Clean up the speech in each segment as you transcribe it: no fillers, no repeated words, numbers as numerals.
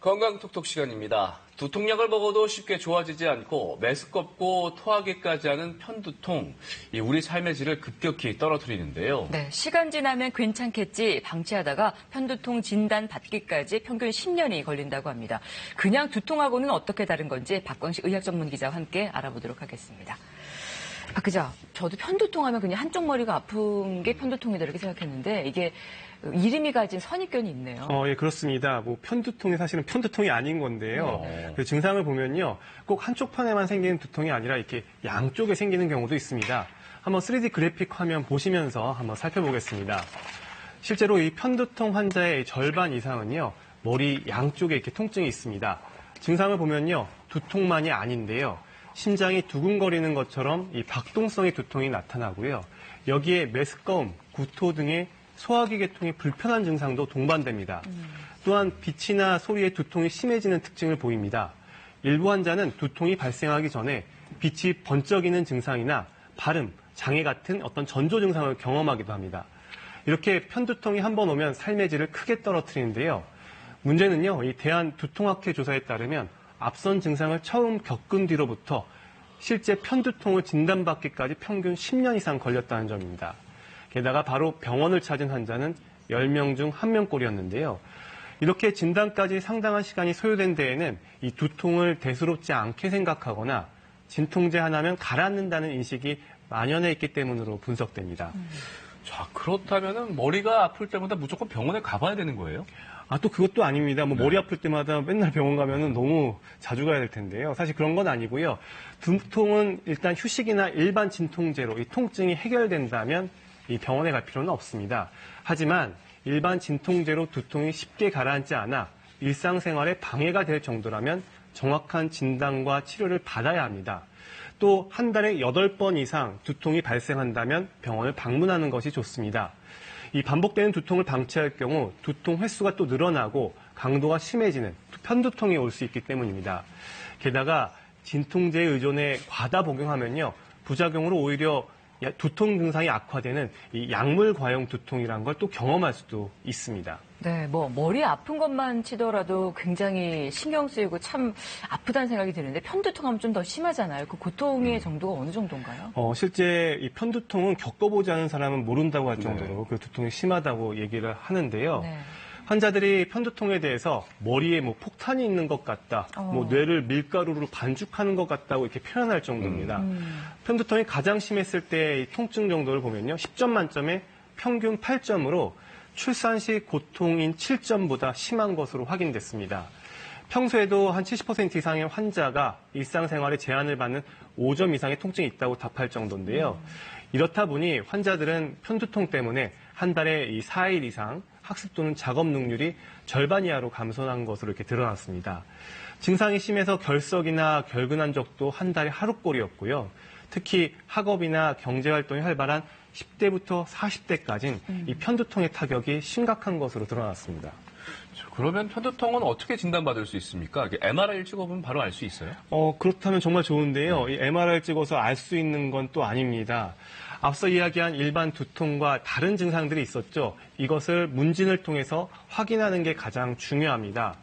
건강톡톡 시간입니다. 두통약을 먹어도 쉽게 좋아지지 않고 메스껍고 토하기까지 하는 편두통, 우리 삶의 질을 급격히 떨어뜨리는데요. 네, 시간 지나면 괜찮겠지 방치하다가 편두통 진단 받기까지 평균 10년이 걸린다고 합니다. 그냥 두통하고는 어떻게 다른 건지 박광식 의학 전문 기자와 함께 알아보도록 하겠습니다. 박 기자, 저도 편두통하면 그냥 한쪽 머리가 아픈 게 편두통이다 이렇게 생각했는데 이게 이름이 가진 선입견이 있네요. 예, 그렇습니다. 편두통이 사실은 편두통이 아닌 건데요. 그 증상을 보면요. 꼭 한쪽 편에만 생기는 두통이 아니라 이렇게 양쪽에 생기는 경우도 있습니다. 한번 3D 그래픽 화면 보시면서 한번 살펴보겠습니다. 실제로 이 편두통 환자의 절반 이상은요. 머리 양쪽에 이렇게 통증이 있습니다. 증상을 보면요. 두통만이 아닌데요. 심장이 두근거리는 것처럼 이 박동성의 두통이 나타나고요. 여기에 메스꺼움, 구토 등의 소화기 계통이 불편한 증상도 동반됩니다. 또한 빛이나 소리에 두통이 심해지는 특징을 보입니다. 일부 환자는 두통이 발생하기 전에 빛이 번쩍이는 증상이나 발음, 장애 같은 어떤 전조 증상을 경험하기도 합니다. 이렇게 편두통이 한번 오면 삶의 질을 크게 떨어뜨리는데요. 문제는요, 이 대한두통학회 조사에 따르면 앞선 증상을 처음 겪은 뒤로부터 실제 편두통을 진단받기까지 평균 10년 이상 걸렸다는 점입니다. 게다가 바로 병원을 찾은 환자는 10명 중 1명꼴이었는데요. 이렇게 진단까지 상당한 시간이 소요된 데에는 이 두통을 대수롭지 않게 생각하거나 진통제 하나면 가라앉는다는 인식이 만연해 있기 때문으로 분석됩니다. 자, 그렇다면 머리가 아플 때마다 무조건 병원에 가봐야 되는 거예요? 또 그것도 아닙니다. 머리 아플 때마다 맨날 병원 가면은 너무 자주 가야 될 텐데요. 사실 그런 건 아니고요. 두통은 일단 휴식이나 일반 진통제로 이 통증이 해결된다면 이 병원에 갈 필요는 없습니다. 하지만 일반 진통제로 두통이 쉽게 가라앉지 않아 일상생활에 방해가 될 정도라면 정확한 진단과 치료를 받아야 합니다. 또 한 달에 8번 이상 두통이 발생한다면 병원을 방문하는 것이 좋습니다. 이 반복되는 두통을 방치할 경우 두통 횟수가 또 늘어나고 강도가 심해지는 편두통이 올 수 있기 때문입니다. 게다가 진통제에 의존해 과다 복용하면요. 부작용으로 오히려 두통 증상이 악화되는 이 약물 과용 두통이라는 걸 또 경험할 수도 있습니다. 네, 머리 아픈 것만 치더라도 굉장히 신경 쓰이고 참 아프다는 생각이 드는데 편두통하면 좀 더 심하잖아요. 그 고통의 정도가 어느 정도인가요? 실제 이 편두통은 겪어보지 않은 사람은 모른다고 할 정도로 그 두통이 심하다고 얘기를 하는데요. 네. 환자들이 편두통에 대해서 머리에 폭탄이 있는 것 같다, 뇌를 밀가루로 반죽하는 것 같다고 이렇게 표현할 정도입니다. 편두통이 가장 심했을 때 이 통증 정도를 보면요. 10점 만점에 평균 8점으로 출산 시 고통인 7점보다 심한 것으로 확인됐습니다. 평소에도 한 70% 이상의 환자가 일상생활에 제한을 받는 5점 이상의 통증이 있다고 답할 정도인데요. 이렇다 보니 환자들은 편두통 때문에 한 달에 이 4일 이상 학습 또는 작업 능률이 절반 이하로 감소한 것으로 이렇게 드러났습니다. 증상이 심해서 결석이나 결근한 적도 한 달에 하루꼴이었고요. 특히 학업이나 경제활동이 활발한 10대부터 40대까지는 이 편두통의 타격이 심각한 것으로 드러났습니다. 그러면 편두통은 어떻게 진단받을 수 있습니까? MRI를 찍어보면 바로 알 수 있어요? 그렇다면 정말 좋은데요. 이 MRI를 찍어서 알 수 있는 건 또 아닙니다. 앞서 이야기한 일반 두통과 다른 증상들이 있었죠. 이것을 문진을 통해서 확인하는 게 가장 중요합니다.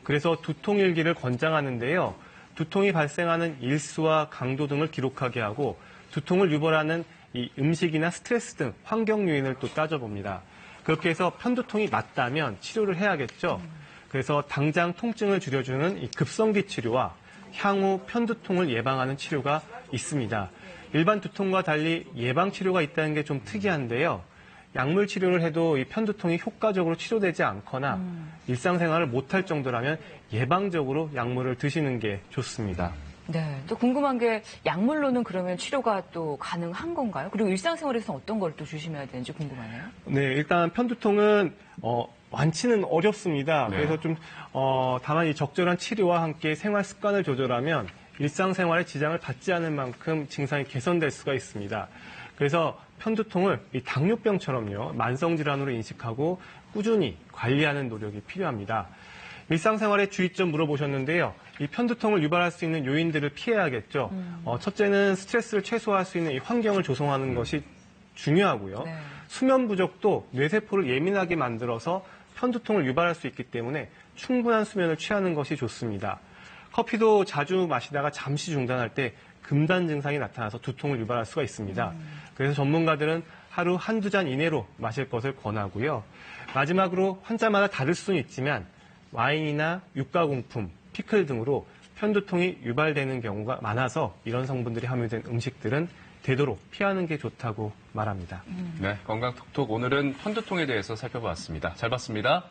그래서 두통일기를 권장하는데요. 두통이 발생하는 일수와 강도 등을 기록하게 하고 두통을 유발하는 이 음식이나 스트레스 등 환경 요인을 또 따져봅니다. 그렇게 해서 편두통이 낫다면 치료를 해야겠죠. 그래서 당장 통증을 줄여주는 이 급성기 치료와 향후 편두통을 예방하는 치료가 있습니다. 일반 두통과 달리 예방 치료가 있다는 게 좀 특이한데요. 약물 치료를 해도 이 편두통이 효과적으로 치료되지 않거나 일상생활을 못할 정도라면 예방적으로 약물을 드시는 게 좋습니다. 네, 또 궁금한 게 약물로는 그러면 치료가 또 가능한 건가요? 그리고 일상생활에서는 어떤 걸 또 조심해야 되는지 궁금하네요. 네, 일단 편두통은 완치는 어렵습니다. 네. 그래서 다만 이 적절한 치료와 함께 생활 습관을 조절하면 일상생활에 지장을 받지 않을 만큼 증상이 개선될 수가 있습니다. 그래서 편두통을 이 당뇨병처럼요, 만성질환으로 인식하고 꾸준히 관리하는 노력이 필요합니다. 일상생활의 주의점 물어보셨는데요. 이 편두통을 유발할 수 있는 요인들을 피해야겠죠. 첫째는 스트레스를 최소화할 수 있는 이 환경을 조성하는 것이 중요하고요. 네. 수면 부족도 뇌세포를 예민하게 만들어서 편두통을 유발할 수 있기 때문에 충분한 수면을 취하는 것이 좋습니다. 커피도 자주 마시다가 잠시 중단할 때 금단 증상이 나타나서 두통을 유발할 수가 있습니다. 그래서 전문가들은 하루 한두 잔 이내로 마실 것을 권하고요. 마지막으로 환자마다 다를 수는 있지만 와인이나 육가공품, 피클 등으로 편두통이 유발되는 경우가 많아서 이런 성분들이 함유된 음식들은 되도록 피하는 게 좋다고 말합니다. 네, 건강 톡톡 오늘은 편두통에 대해서 살펴봤습니다. 잘 봤습니다.